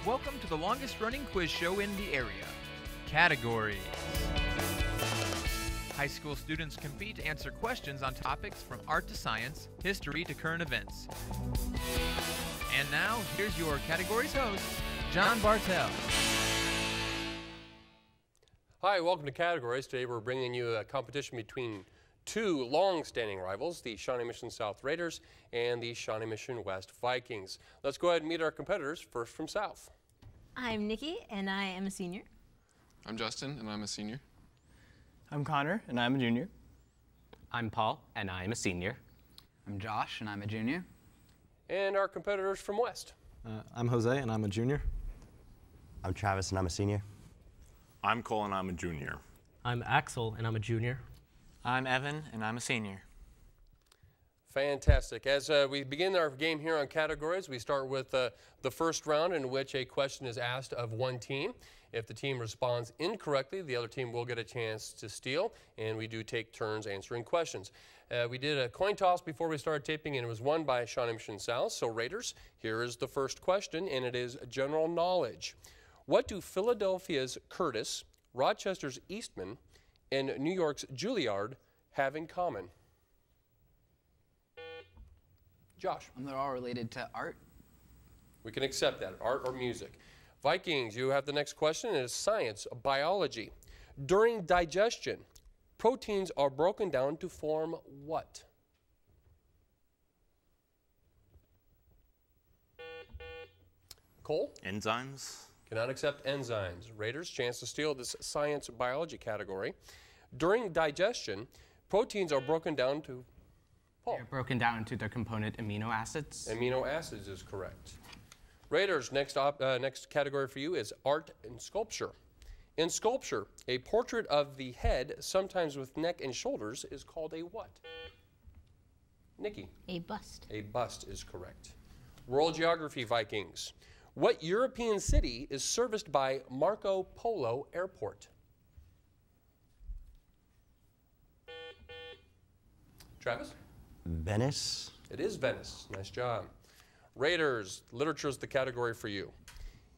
welcome to the longest running quiz show in the area. Categories. High school students compete to answer questions on topics from art to science, history to current events. And now, here's your categories host, John Bartell. Hi, welcome to Categories. Today we're bringing you a competition between two long-standing rivals, the Shawnee Mission South Raiders and the Shawnee Mission West Vikings. Let's go ahead and meet our competitors, first from South. I'm Nikki, and I am a senior. I'm Justin, and I'm a senior. I'm Connor, and I'm a junior. I'm Paul, and I'm a senior. I'm Josh, and I'm a junior. And our competitors from West. I'm Jose, and I'm a junior. I'm Travis, and I'm a senior. I'm Cole, and I'm a junior. I'm Axel, and I'm a junior. I'm Evan, and I'm a senior. Fantastic. As we begin our game here on Categories, we start with the first round in which a question is asked of one team. If the team responds incorrectly, the other team will get a chance to steal, and we do take turns answering questions. We did a coin toss before we started taping, and it was won by Shawnee Mission South. So Raiders, here is the first question, and it is general knowledge. What do Philadelphia's Curtis, Rochester's Eastman, and New York's Juilliard have in common? Josh. They're all related to art. We can accept that, art or music. Vikings, you have the next question. It is science, biology. During digestion, proteins are broken down to form what? Cole? Enzymes. Cannot accept enzymes. Raiders, chance to steal this science biology category. During digestion, proteins are broken down to Paul. They're broken down into their component amino acids. Amino acids is correct. Raiders, next category for you is art and sculpture. In sculpture, a portrait of the head, sometimes with neck and shoulders, is called a what? Nikki? A bust. A bust is correct. World geography, Vikings. What European city is serviced by Marco Polo Airport? Travis? Venice. It is Venice. Nice job. Raiders, literature is the category for you.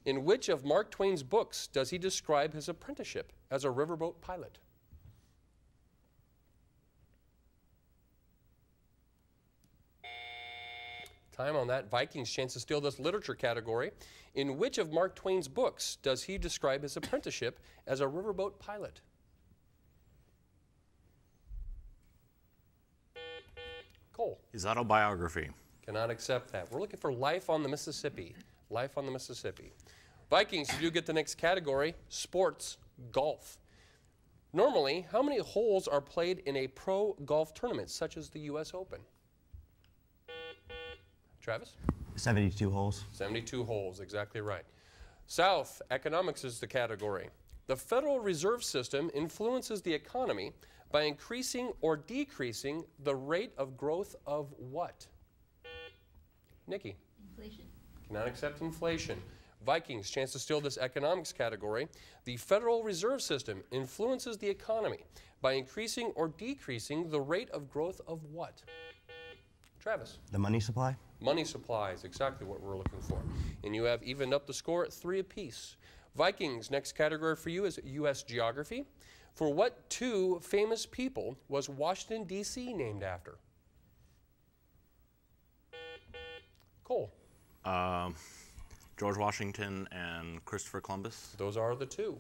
In which of Mark Twain's books does he describe his apprenticeship as a riverboat pilot? Time on that. Vikings, chance to steal this literature category. In which of Mark Twain's books does he describe his apprenticeship as a riverboat pilot? Cole. His autobiography. Cannot accept that. We're looking for life on the Mississippi. Life on the Mississippi. Vikings, you do get the next category, sports, golf. Normally, how many holes are played in a pro golf tournament, such as the U.S. Open? Travis? 72 holes. 72 holes, exactly right. South, economics is the category. The Federal Reserve System influences the economy by increasing or decreasing the rate of growth of what? Nikki? Inflation. Cannot accept inflation. Vikings, chance to steal this economics category. The Federal Reserve System influences the economy by increasing or decreasing the rate of growth of what? Travis? The money supply. Money supply is exactly what we're looking for. And you have evened up the score at 3 apiece. Vikings, next category for you is U.S. geography. For what two famous people was Washington, D.C. named after? Cole? George Washington and Christopher Columbus. Those are the two.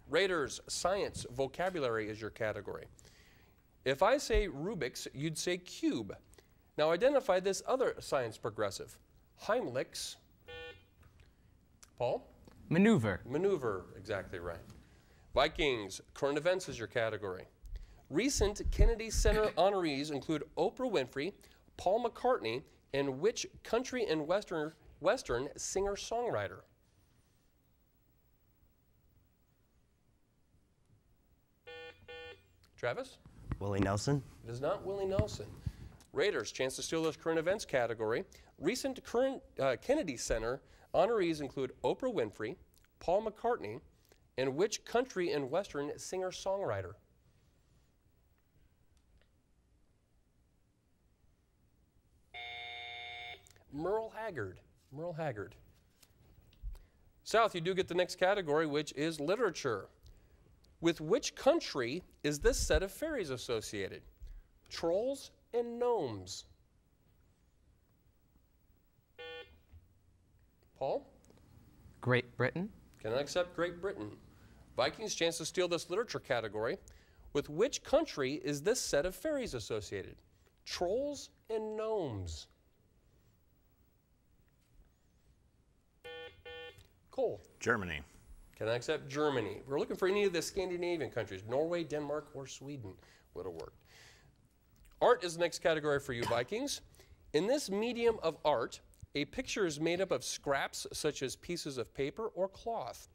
Raiders, science, vocabulary is your category. If I say Rubik's, you'd say cube. Now identify this other science progressive. Heimlich's. Paul? Maneuver. Maneuver, exactly right. Vikings, current events is your category. Recent Kennedy Center honorees include Oprah Winfrey, Paul McCartney, and which country and western singer-songwriter? Travis? Willie Nelson. It is not Willie Nelson. Raiders, chance to steal this current events category. Recent Kennedy Center honorees include Oprah Winfrey, Paul McCartney, and which country and western singer-songwriter? Merle Haggard. Merle Haggard. South, you do get the next category, which is literature. With which country is this set of fairies associated? Trolls and gnomes. Paul? Great Britain. Cannot accept Great Britain. Vikings, chance to steal this literature category. With which country is this set of fairies associated? Trolls and gnomes. Cole? Germany. Cannot accept Germany. We're looking for any of the Scandinavian countries. Norway, Denmark, or Sweden would have worked. Art is the next category for you, Vikings. In this medium of art, a picture is made up of scraps such as pieces of paper or cloth,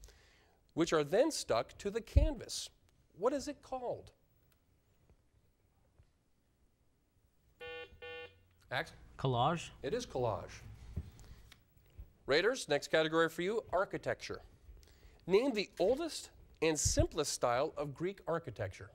which are then stuck to the canvas. What is it called? Axel? Collage. It is collage. Raiders, next category for you, architecture. Name the oldest and simplest style of Greek architecture.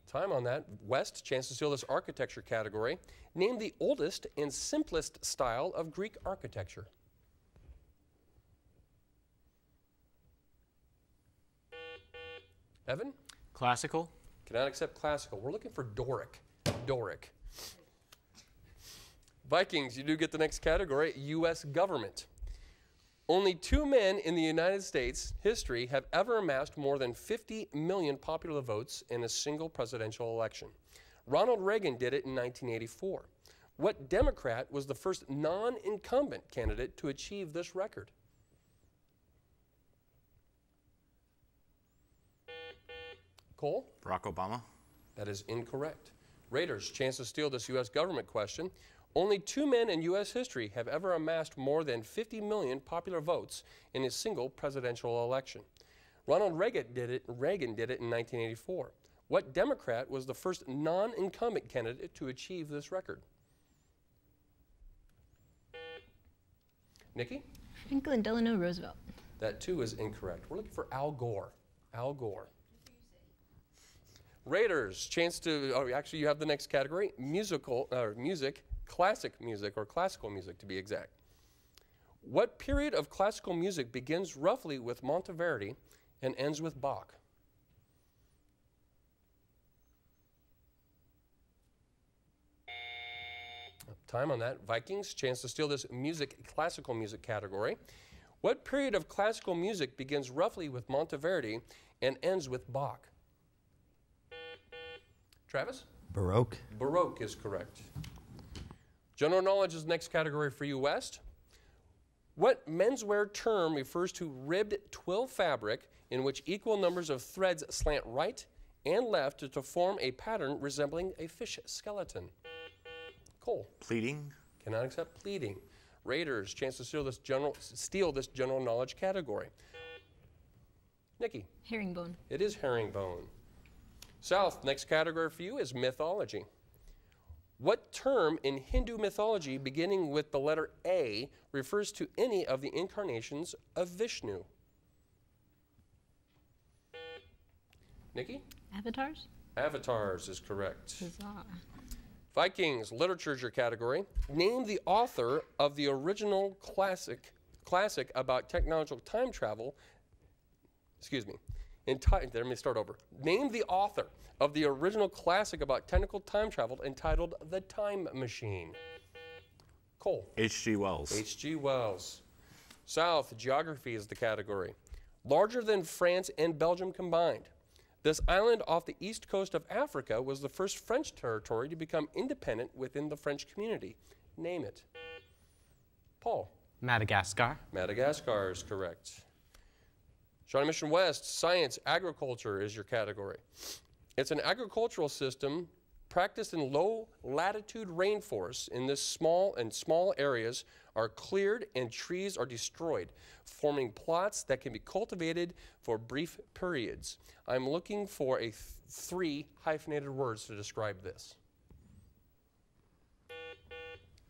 Time on that. West, chance to steal this architecture category. Name the oldest and simplest style of Greek architecture. Evan? Classical. Cannot accept classical. We're looking for Doric. Doric. Vikings, you do get the next category, U.S. government. Only 2 men in the United States history have ever amassed more than 50 million popular votes in a single presidential election. Ronald Reagan did it in 1984. What Democrat was the first non-incumbent candidate to achieve this record? Cole? Barack Obama. That is incorrect. Raiders, chance to steal this U.S. government question. Only 2 men in U.S. history have ever amassed more than 50 million popular votes in a single presidential election. Ronald Reagan did it in 1984. What Democrat was the first non-incumbent candidate to achieve this record? Nikki? Franklin Delano Roosevelt. That too is incorrect. We're looking for Al Gore. Al Gore. Raiders, chance to, actually you have the next category, music, classic music, or classical music to be exact. What period of classical music begins roughly with Monteverdi and ends with Bach? Time on that. Vikings, chance to steal this classical music category. What period of classical music begins roughly with Monteverdi and ends with Bach? Travis? Baroque. Baroque is correct. General knowledge is the next category for you, West. What menswear term refers to ribbed twill fabric in which equal numbers of threads slant right and left to form a pattern resembling a fish skeleton? Cole? Pleating. Cannot accept pleating. Raiders, chance to steal this general knowledge category. Nikki? Herringbone. It is herringbone. South, next category for you is mythology. What term in Hindu mythology beginning with the letter A refers to any of the incarnations of Vishnu? Nikki? Avatars. Avatars is correct. Huzzah. Vikings, literature is your category. Name the author of the original classic about technological time travel. Excuse me. Let me start over. Name the author of the original classic about technical time travel entitled The Time Machine. Cole? H.G. Wells. H.G. Wells. South, geography is the category. Larger than France and Belgium combined. This island off the east coast of Africa was the first French territory to become independent within the French community. Name it. Paul? Madagascar. Madagascar is correct. Shawnee Mission West, science, agriculture is your category. It's an agricultural system practiced in low latitude rainforests. In this small areas are cleared and trees are destroyed, forming plots that can be cultivated for brief periods. I'm looking for 3 hyphenated words to describe this.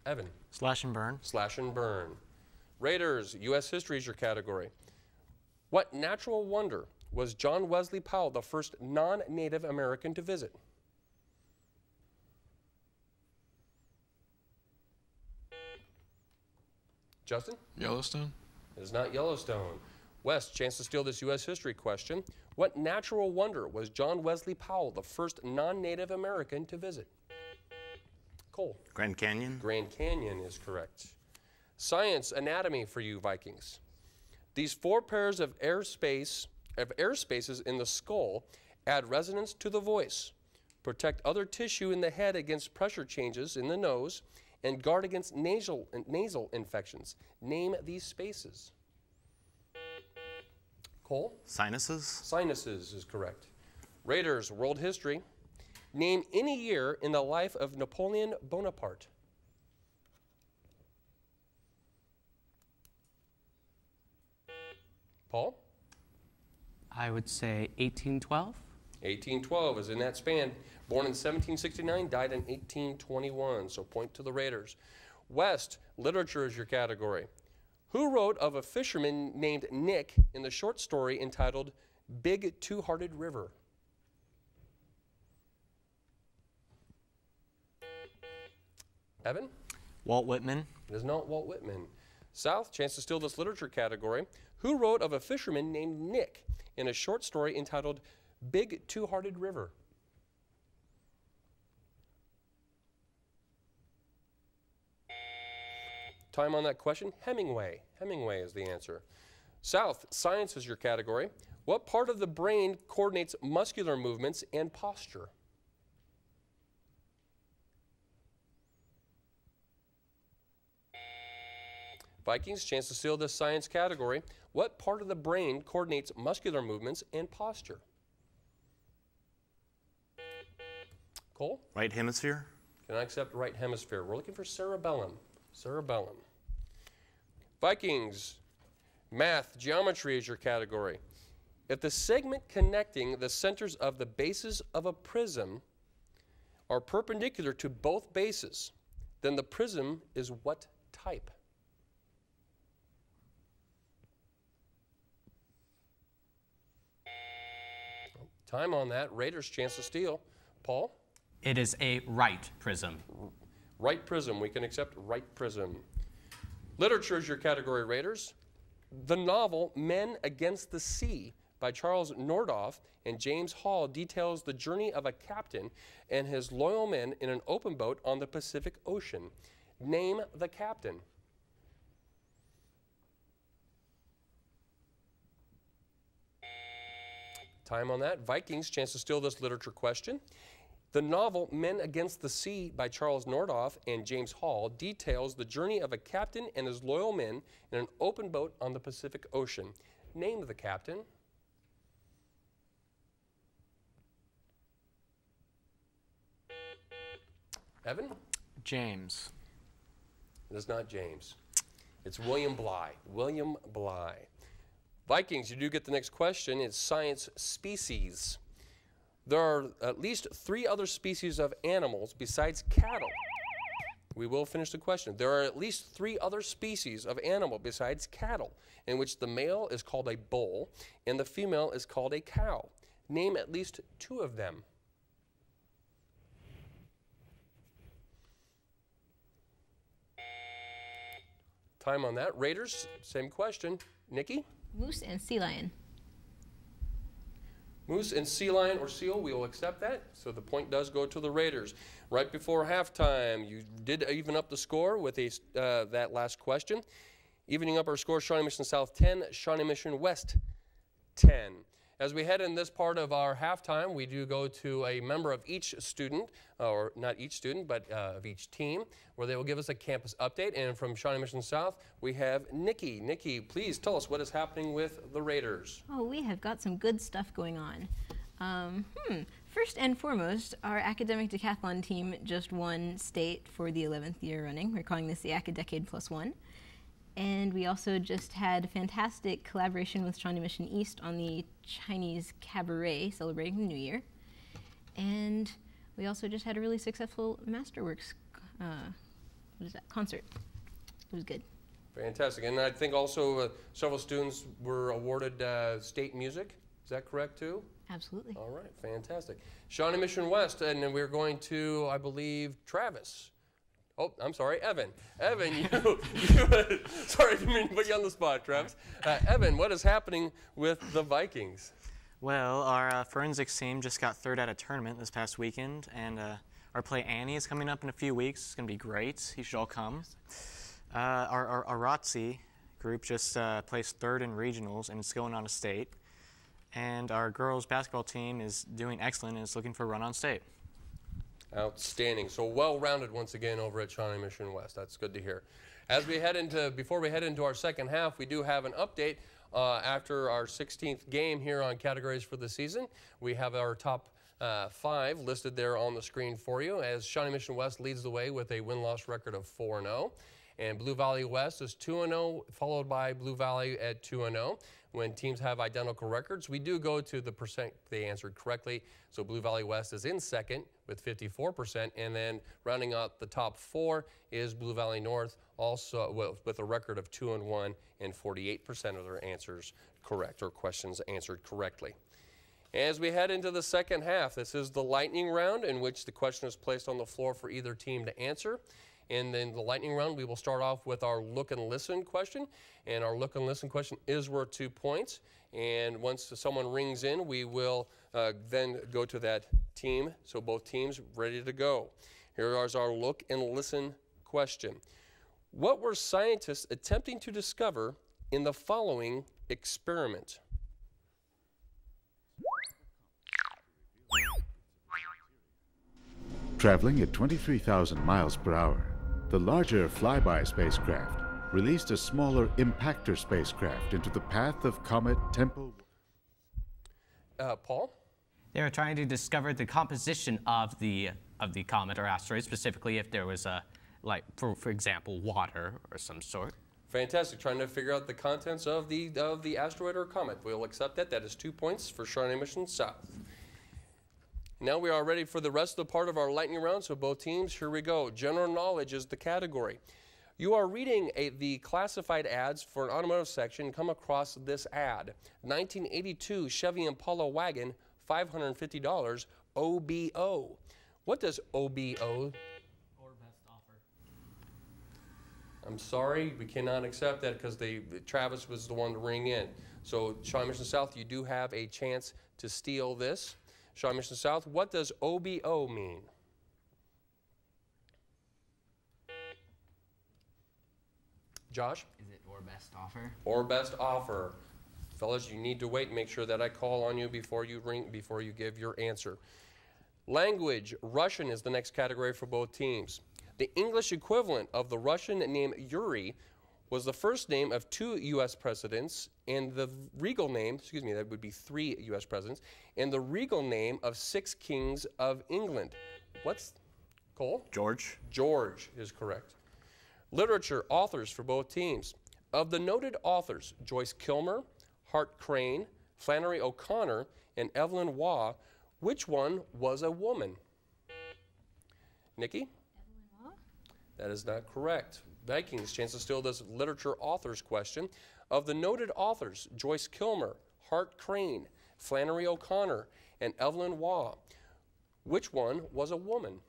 Evan? Slash and burn. Slash and burn. Raiders, U.S. history is your category. What natural wonder was John Wesley Powell the first non-Native American to visit? Justin? Yellowstone. It is not Yellowstone. West, chance to steal this U.S. history question. What natural wonder was John Wesley Powell the first non-Native American to visit? Cole? Grand Canyon. Grand Canyon is correct. Science anatomy for you Vikings. These 4 pairs of air spaces in the skull add resonance to the voice, protect other tissue in the head against pressure changes in the nose, and guard against nasal infections. Name these spaces. Cole? Sinuses. Sinuses is correct. Raiders, world history. Name any year in the life of Napoleon Bonaparte. Paul? I would say 1812. 1812 is in that span. Born in 1769, died in 1821, so point to the Raiders. West, literature is your category. Who wrote of a fisherman named Nick in the short story entitled Big Two-Hearted River? Evan? Walt Whitman. It is not Walt Whitman. South, chance to steal this literature category. Who wrote of a fisherman named Nick in a short story entitled Big Two-Hearted River? Time on that question? Hemingway. Hemingway is the answer. South, science is your category. What part of the brain coordinates muscular movements and posture? Vikings, chance to steal this science category. What part of the brain coordinates muscular movements and posture? Cole? Right hemisphere. Can I accept right hemisphere? We're looking for cerebellum. Cerebellum. Vikings, math, geometry is your category. If the segment connecting the centers of the bases of a prism are perpendicular to both bases, then the prism is what type? Time on that. Raiders, chance to steal. Paul? It is a right prism. Right prism. We can accept right prism. Literature is your category, Raiders. The novel Men Against the Sea by Charles Nordhoff and James Hall details the journey of a captain and his loyal men in an open boat on the Pacific Ocean. Name the captain. Time on that. Vikings, chance to steal this literature question. The novel Men Against the Sea by Charles Nordhoff and James Hall details the journey of a captain and his loyal men in an open boat on the Pacific Ocean. Name the captain. Evan? James. It is not James. It's William Bligh. William Bligh. Vikings, you do get the next question. It's science species. There are at least 3 other species of animals besides cattle. We will finish the question. There are at least 3 other species of animal besides cattle, in which the male is called a bull and the female is called a cow. Name at least 2 of them. Time on that. Raiders, same question. Nikki? Moose and sea lion. Moose and sea lion or seal, we will accept that. So the point does go to the Raiders. Right before halftime, you did even up the score with that last question. Evening up our score, Shawnee Mission South 10, Shawnee Mission West 10. As we head in this part of our halftime, we do go to a member of each student, or not each student, but of each team, where they will give us a campus update. And from Shawnee Mission South, we have Nikki. Nikki, please tell us what is happening with the Raiders. Oh, we have got some good stuff going on. First and foremost, our academic decathlon team just won state for the 11th year running. We're calling this the Acadecade +1. And we also just had fantastic collaboration with Shawnee Mission East on the Chinese Cabaret celebrating the New Year. And we also just had a really successful Masterworks concert. It was good. Fantastic. And I think also several students were awarded state music. Is that correct too? Absolutely. All right, fantastic. Shawnee Mission West, and then we're going to, I believe, Travis. Oh, I'm sorry, Evan. Evan, sorry, I didn't mean to put you on the spot, Travis. Evan, what is happening with the Vikings? Well, our forensics team just got third at a tournament this past weekend, and our play Annie is coming up in a few weeks. It's going to be great. You should all come. Our ROTC group just placed third in regionals, and it's going on to state. And our girls basketball team is doing excellent and is looking for a run on state. Outstanding. So well-rounded once again over at Shawnee Mission West. That's good to hear. Before we head into our second half, we do have an update after our 16th game here on categories for the season. We have our top 5 listed there on the screen for you, as Shawnee Mission West leads the way with a win-loss record of 4-0. And Blue Valley West is 2-0, followed by Blue Valley at 2-0. When teams have identical records, we do go to the percent they answered correctly. So Blue Valley West is in second with 54%, and then rounding out the top 4 is Blue Valley North, also with a record of 2-1 and 48% of their answers correct, or questions answered correctly. As we head into the second half, this is the lightning round, in which the question is placed on the floor for either team to answer. And then the lightning round, we will start off with our look and listen question. And our look and listen question is worth 2 points. And once someone rings in, we will then go to that team. So both teams ready to go. Here is our look and listen question. What were scientists attempting to discover in the following experiment? Traveling at 23,000 miles per hour, the larger flyby spacecraft released a smaller impactor spacecraft into the path of Comet Temple. Paul? They were trying to discover the composition of the comet or asteroid, specifically if there was like for example, water or some sort. Fantastic. Trying to figure out the contents of the asteroid or comet. We'll accept that. That is 2 points for Shawnee Mission South. Now we are ready for the rest of the part of our lightning round, so both teams, here we go. General knowledge is the category. You are reading the classified ads for an automotive section, come across this ad. 1982 Chevy Impala wagon, $550, OBO. What does OBO? Or best offer. I'm sorry, we cannot accept that because Travis was the one to ring in. So Shawnee Mission South, you do have a chance to steal this. Shawnee Mission South, what does OBO mean? Josh? Is it or best offer? Or best offer. Fellas, you need to wait and make sure that I call on you before you give your answer. Language, Russian is the next category for both teams. The English equivalent of the Russian name Yuri was the first name of 2 U.S. presidents, and the regal name, that would be 3 U.S. presidents, and the regal name of 6 kings of England. What's, Cole? George. George is correct. Literature, authors for both teams. Of the noted authors, Joyce Kilmer, Hart Crane, Flannery O'Connor, and Evelyn Waugh, which one was a woman? Nikki? Evelyn Waugh? That is not correct. Vikings, chance to steal this literature authors question. Of the noted authors, Joyce Kilmer, Hart Crane, Flannery O'Connor, and Evelyn Waugh, which one was a woman?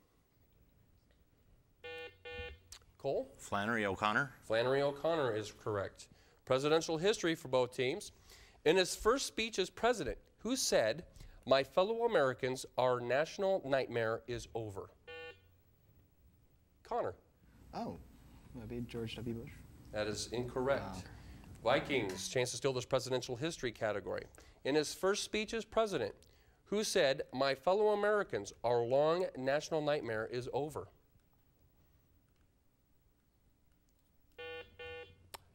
Cole? Flannery O'Connor. Flannery O'Connor is correct. Presidential history for both teams. In his first speech as president, who said, "My fellow Americans, our national nightmare is over"? Connor. Oh, maybe George W. Bush. That is incorrect. Vikings, chance to steal this presidential history category. In his first speech as president, who said, "My fellow Americans, our long national nightmare is over"?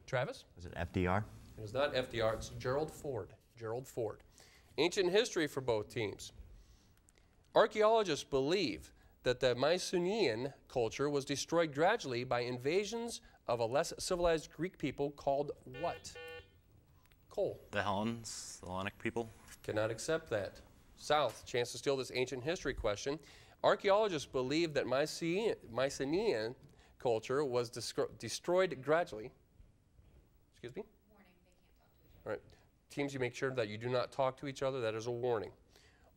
Travis? Was it FDR? It is not FDR, it's Gerald Ford. Gerald Ford. Ancient history for both teams. Archaeologists believe that the Mycenaean culture was destroyed gradually by invasions of a less civilized Greek people called what? Cole. The Hellenic people. Cannot accept that. South, chance to steal this ancient history question. Archaeologists believe that Mycenaean culture was destroyed gradually. Excuse me? Warning, they can't talk to each other. All right. Teams, you make sure that you do not talk to each other. That is a warning.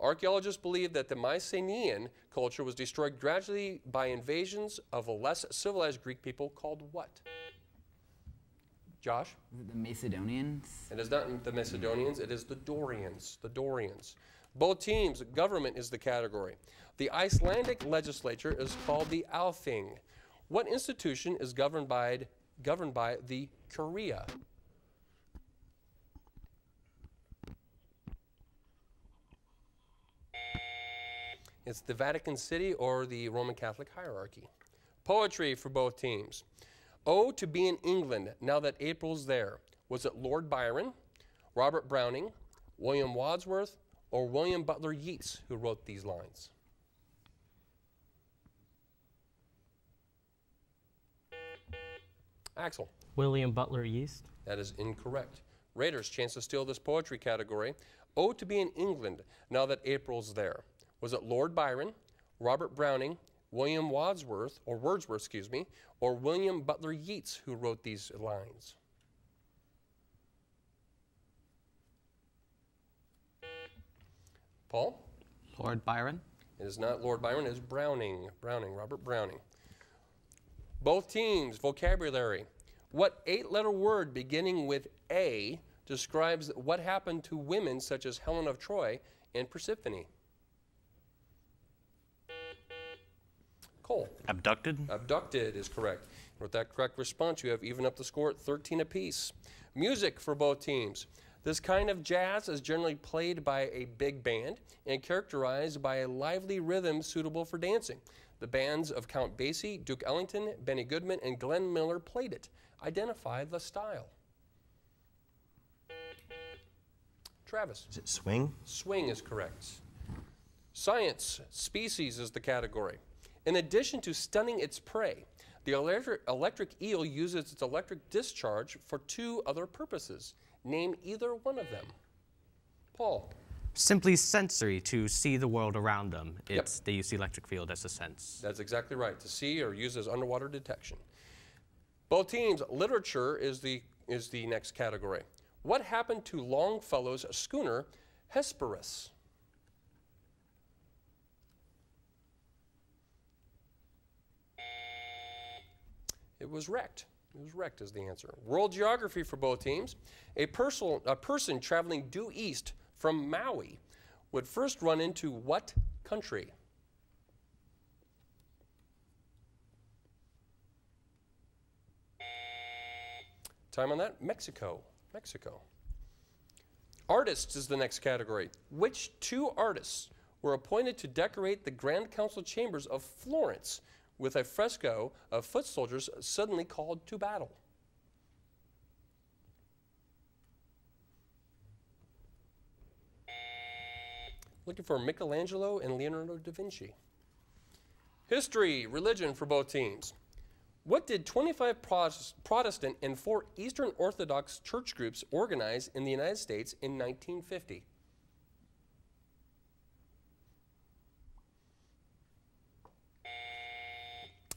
Archaeologists believe that the Mycenaean culture was destroyed gradually by invasions of a less civilized Greek people called what? Josh? Is it the Macedonians? It is not the Macedonians, it is the Dorians. The Dorians. Both teams, government is the category. The Icelandic legislature is called the Althing. What institution is governed by the Curia? It's the Vatican City or the Roman Catholic hierarchy. Poetry for both teams. Oh, to be in England, now that April's there. Was it Lord Byron, Robert Browning, William Wordsworth, or William Butler Yeats who wrote these lines? Axel. William Butler Yeats. That is incorrect. Raiders, chance to steal this poetry category. Oh, to be in England, now that April's there. Was it Lord Byron, Robert Browning, William Wordsworth, or William Butler Yeats who wrote these lines? Paul? Lord Byron. It is not Lord Byron, it is Browning. Robert Browning. Both teams, vocabulary. What 8-letter word beginning with A describes what happened to women such as Helen of Troy and Persephone? Cole. Abducted. Abducted is correct. With that correct response, you have even up the score at 13 apiece. Music for both teams. This kind of jazz is generally played by a big band and characterized by a lively rhythm suitable for dancing. The bands of Count Basie, Duke Ellington, Benny Goodman, and Glenn Miller played it. Identify the style. Travis. Is it swing? Swing is correct. Science, species is the category. In addition to stunning its prey, the electric eel uses its electric discharge for 2 other purposes. Name either one of them. Paul. Simply sensory, to see the world around them. They use the electric field as a sense. That's exactly right, to see or use as underwater detection. Both teams, literature is the next category. What happened to Longfellow's schooner, Hesperus? It was wrecked. It was wrecked is the answer. World geography for both teams. A person traveling due east from Maui would first run into what country? Time on that? Mexico. Mexico. Artists is the next category. Which 2 artists were appointed to decorate the Grand Council chambers of Florence with a fresco of foot soldiers suddenly called to battle? Looking for Michelangelo and Leonardo da Vinci. History, religion for both teams. What did 25 Protestant and 4 Eastern Orthodox church groups organize in the United States in 1950?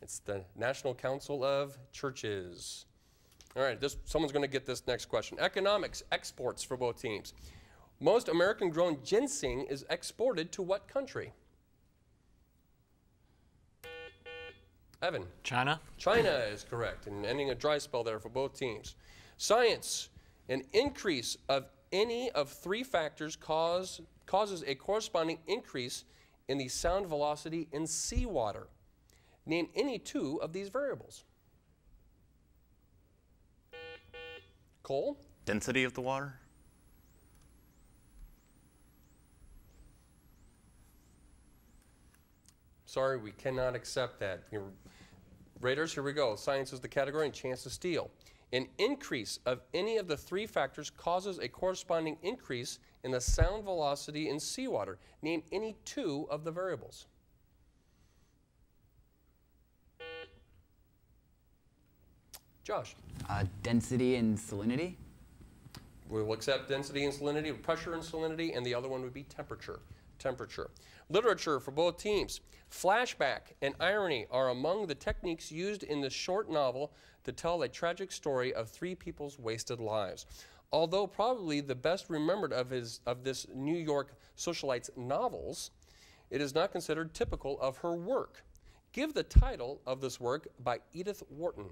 It's the National Council of Churches. All right, someone's going to get this next question. Economics, exports for both teams. Most American-grown ginseng is exported to what country? Evan. China. China is correct, and ending a dry spell there for both teams. Science, an increase of any of 3 factors causes a corresponding increase in the sound velocity in seawater. Name any 2 of these variables. Cole? Density of the water. Sorry, we cannot accept that. Raiders, here we go. Science is the category and chance to steal. An increase of any of the 3 factors causes a corresponding increase in the sound velocity in seawater. Name any 2 of the variables. Josh. Density and salinity. We will accept density and salinity, pressure and salinity, and the other one would be temperature. Literature for both teams. Flashback and irony are among the techniques used in the short novel to tell a tragic story of 3 people's wasted lives. Although probably the best remembered of this New York socialite's novels, it is not considered typical of her work. Give the title of this work by Edith Wharton.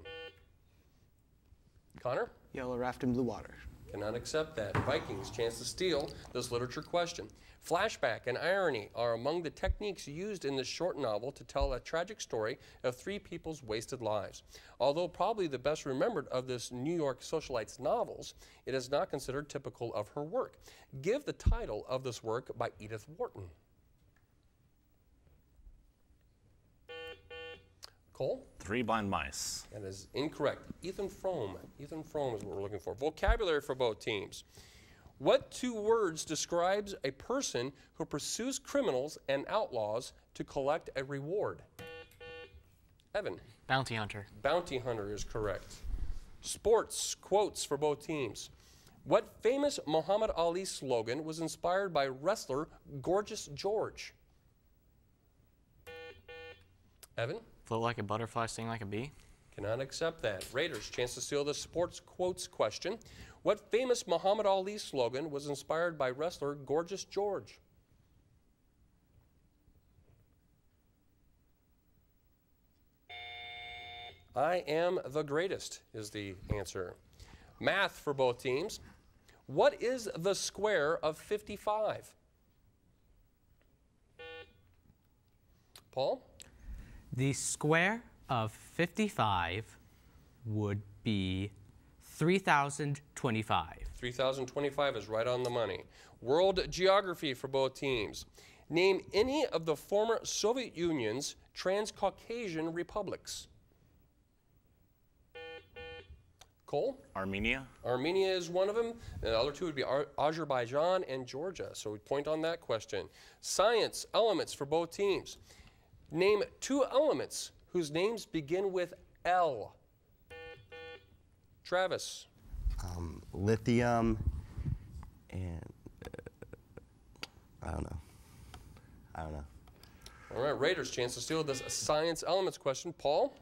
Connor? Yellow Raft in Blue Water. Cannot accept that. Vikings, chance to steal this literature question. Flashback and irony are among the techniques used in this short novel to tell a tragic story of three people's wasted lives. Although probably the best remembered of this New York socialite's novels, it is not considered typical of her work. Give the title of this work by Edith Wharton. Cole? Three Blind Mice. That is incorrect. Ethan Frome. Ethan Frome is what we're looking for. Vocabulary for both teams. What two words describes a person who pursues criminals and outlaws to collect a reward? Evan. Bounty hunter. Bounty hunter is correct. Sports quotes for both teams. What famous Muhammad Ali slogan was inspired by wrestler Gorgeous George? Evan. Float like a butterfly, sting like a bee. Cannot accept that. Raiders, chance to steal the sports quotes question. What famous Muhammad Ali slogan was inspired by wrestler Gorgeous George? I am the greatest is the answer. Math for both teams. What is the square of 55? Paul? The square of 55 would be 3,025. 3,025 is right on the money. World geography for both teams. Name any of the former Soviet Union's Transcaucasian republics. Cole? Armenia. Armenia is one of them. The other two would be Azerbaijan and Georgia. So we point on that question. Science elements for both teams. Name two elements whose names begin with L. Travis. Lithium and I don't know. All right, Raiders, chance to steal this science elements question. Paul?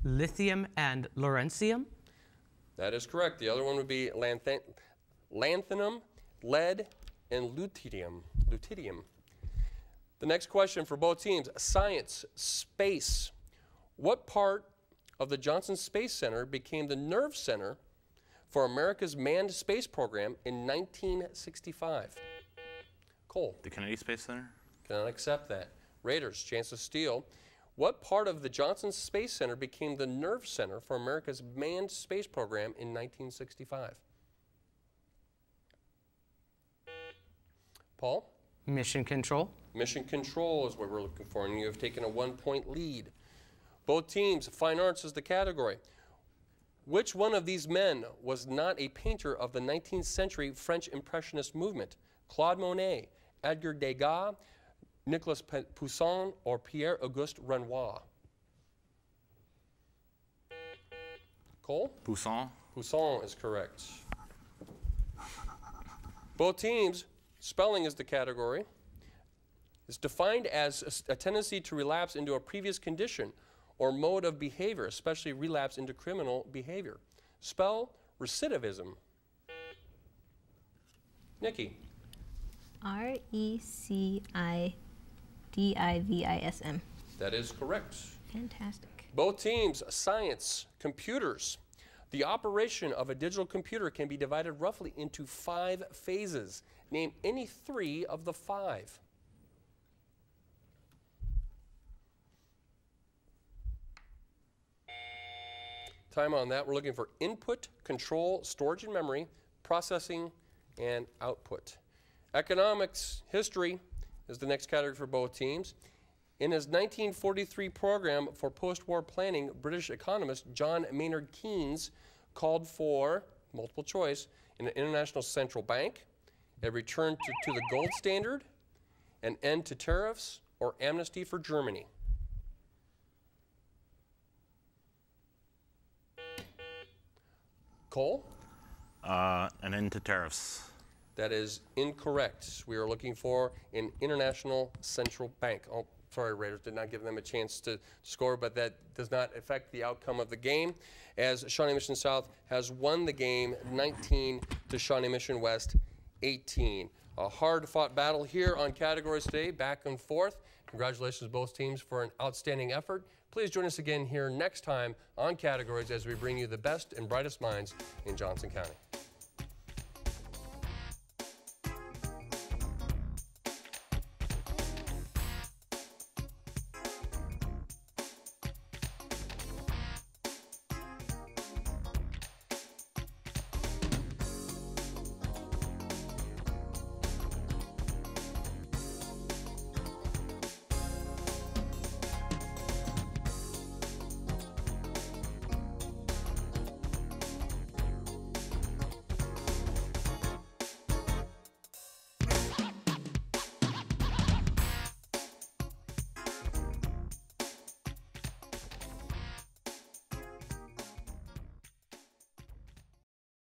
Lithium and lawrencium. That is correct. The other one would be lanthanum, lead, and lutetium. The next question for both teams, science, space. What part of the Johnson Space Center became the nerve center for America's manned space program in 1965? Cole. The Kennedy Space Center. Cannot accept that. Raiders, chance to steal. What part of the Johnson Space Center became the nerve center for America's manned space program in 1965? Paul? Mission control. Mission control is what we're looking for, and you have taken a 1-point lead. Both teams, fine arts is the category. Which one of these men was not a painter of the 19th century French Impressionist movement? Claude Monet, Edgar Degas, Nicolas Poussin, or Pierre-Auguste Renoir? Cole? Poussin. Poussin is correct. Both teams, spelling is the category. It's defined as a tendency to relapse into a previous condition or mode of behavior, especially relapse into criminal behavior. Spell recidivism. Nikki. RECIDIVISM. That is correct. Fantastic. Both teams, science, computers. The operation of a digital computer can be divided roughly into 5 phases. Name any 3 of the 5. Time on that. We're looking for input, control, storage and memory, processing, and output. Economics, history is the next category for both teams. In his 1943 program for post-war planning, British economist John Maynard Keynes called for, multiple choice, an international central bank, a return to the gold standard, an end to tariffs, or amnesty for Germany. Cole? An end to tariffs. That is incorrect. We are looking for an international central bank. Oh, sorry, Raiders did not give them a chance to score, but that does not affect the outcome of the game, as Shawnee Mission South has won the game 19 to Shawnee Mission West 18. A hard-fought battle here on categories today, back and forth. Congratulations both teams for an outstanding effort. Please join us again here next time on Categories as we bring you the best and brightest minds in Johnson County.